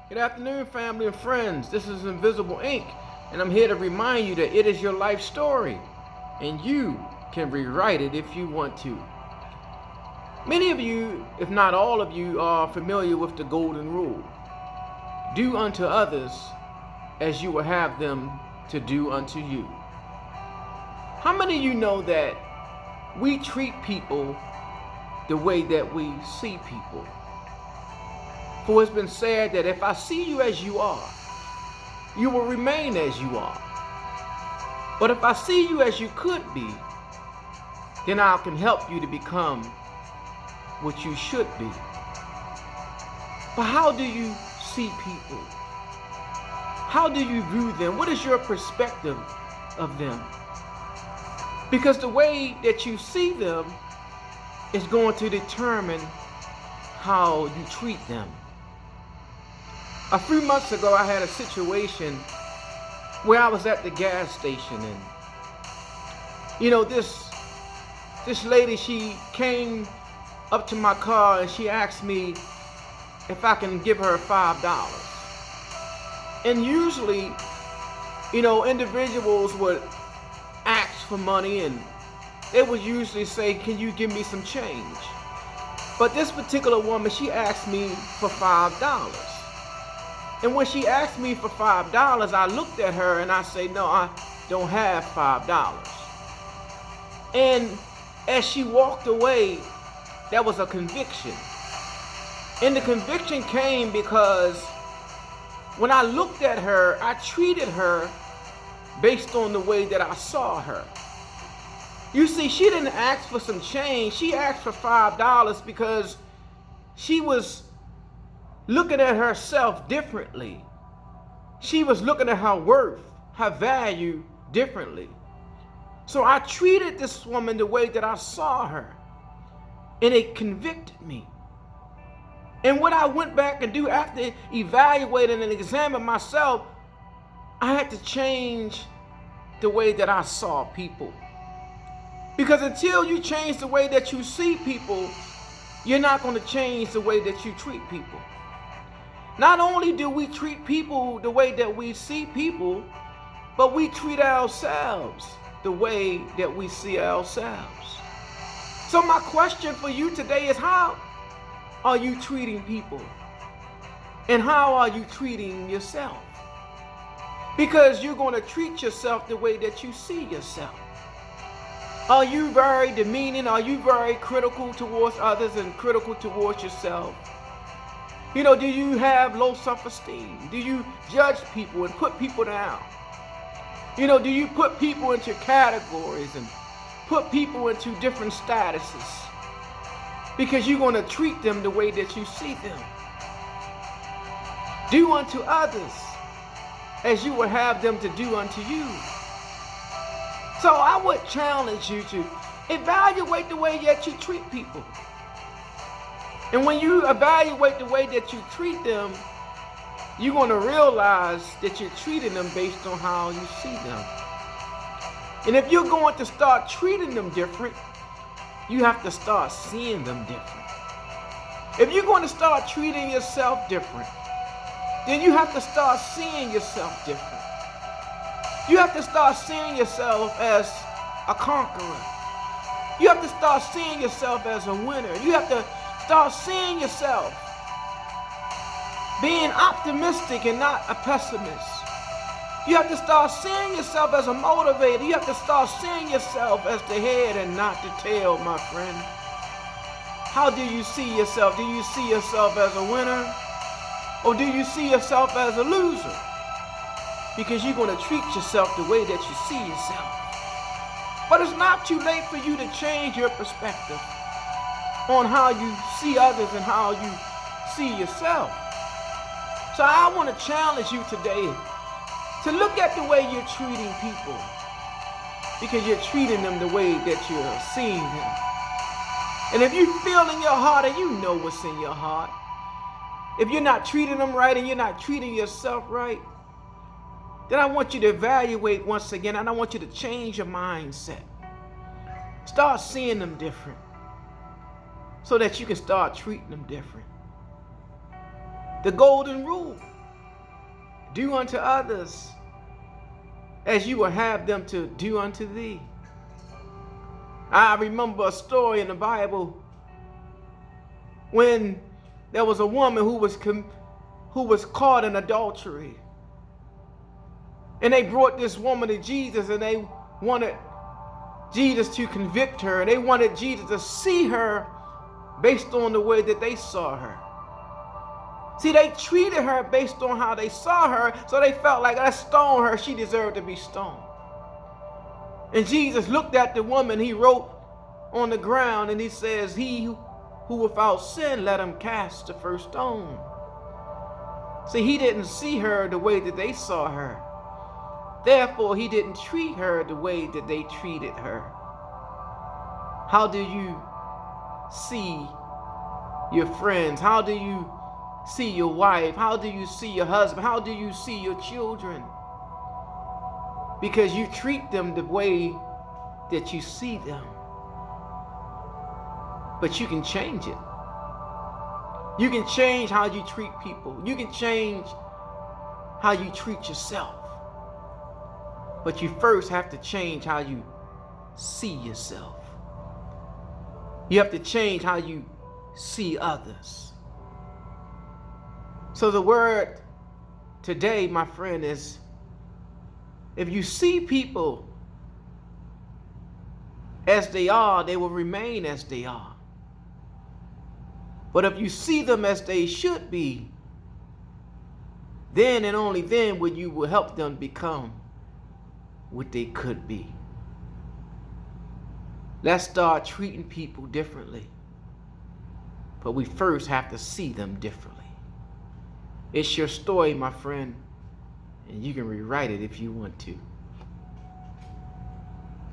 Good afternoon, family and friends. This is Invisible Ink, and I'm here to remind you that it is your life story, and you can rewrite it if you want to. Many of you, if not all of you, are familiar with the golden rule. Do unto others as you will have them to do unto you. How many of you know that we treat people the way that we see people? For it's been said that if I see you as you are, you will remain as you are. But if I see you as you could be, then I can help you to become what you should be. But how do you see people? How do you view them? What is your perspective of them? Because the way that you see them is going to determine how you treat them. A few months ago, I had a situation where I was at the gas station, and this lady, she came up to my car and she asked me if I can give her $5. And usually, individuals would ask for money and they would usually say, "Can you give me some change?" But this particular woman, she asked me for $5. And when she asked me for $5, I looked at her and I said, "No, I don't have $5. And as she walked away, that was a conviction. And the conviction came because when I looked at her, I treated her based on the way that I saw her. You see, she didn't ask for some change. She asked for $5 because she was looking at herself differently. She was looking at her worth, her value differently. So I treated this woman the way that I saw her, and it convicted me. And what I went back and do after evaluating and examining myself, I had to change the way that I saw people. Because until you change the way that you see people, you're not going to change the way that you treat people. Not only do we treat people the way that we see people, but we treat ourselves the way that we see ourselves. So my question for you today is, how are you treating people? And how are you treating yourself? Because you're going to treat yourself the way that you see yourself. Are you very demeaning? Are you very critical towards others and critical towards yourself? Do you have low self-esteem? Do you judge people and put people down? Do you put people into categories and put people into different statuses? Because you're going to treat them the way that you see them. Do unto others as you would have them to do unto you. So I would challenge you to evaluate the way that you treat people. And when you evaluate the way that you treat them, you're going to realize that you're treating them based on how you see them. And if you're going to start treating them different, you have to start seeing them different. If you're going to start treating yourself different, then you have to start seeing yourself different. You have to start seeing yourself as a conqueror. You have to start seeing yourself as a winner. You have to start seeing yourself being optimistic and not a pessimist. You have to start seeing yourself as a motivator. You have to start seeing yourself as the head and not the tail, my friend. How do you see yourself? Do you see yourself as a winner? Or do you see yourself as a loser? Because you're going to treat yourself the way that you see yourself. But it's not too late for you to change your perspective on how you see others and how you see yourself. So I want to challenge you today to look at the way you're treating people, because you're treating them the way that you're seeing them. And if you feel in your heart, and you know what's in your heart, if you're not treating them right and you're not treating yourself right, then I want you to evaluate once again, and I want you to change your mindset. Start seeing them different, so that you can start treating them different. The golden rule. do unto others as you will have them to do unto thee. I remember a story in the Bible when there was a woman who was caught in adultery. And they brought this woman to Jesus, and they wanted Jesus to convict her, and they wanted Jesus to see her based on the way that they saw her. See, they treated her based on how they saw her, so they felt like, let's stone her, she deserved to be stoned. And Jesus looked at the woman, he wrote on the ground, and he says, he who without sin, let him cast the first stone. See, he didn't see her the way that they saw her. Therefore, he didn't treat her the way that they treated her. How do you see your friends? How do you see your wife? How do you see your husband? How do you see your children? Because you treat them the way that you see them. But you can change it. You can change how you treat people. You can change how you treat yourself. But you first have to change how you see yourself. You have to change how you see others. So the word today, my friend, is if you see people as they are, they will remain as they are. But if you see them as they should be, then and only then will you help them become what they could be. Let's start treating people differently. But we first have to see them differently. It's your story, my friend, and you can rewrite it if you want to.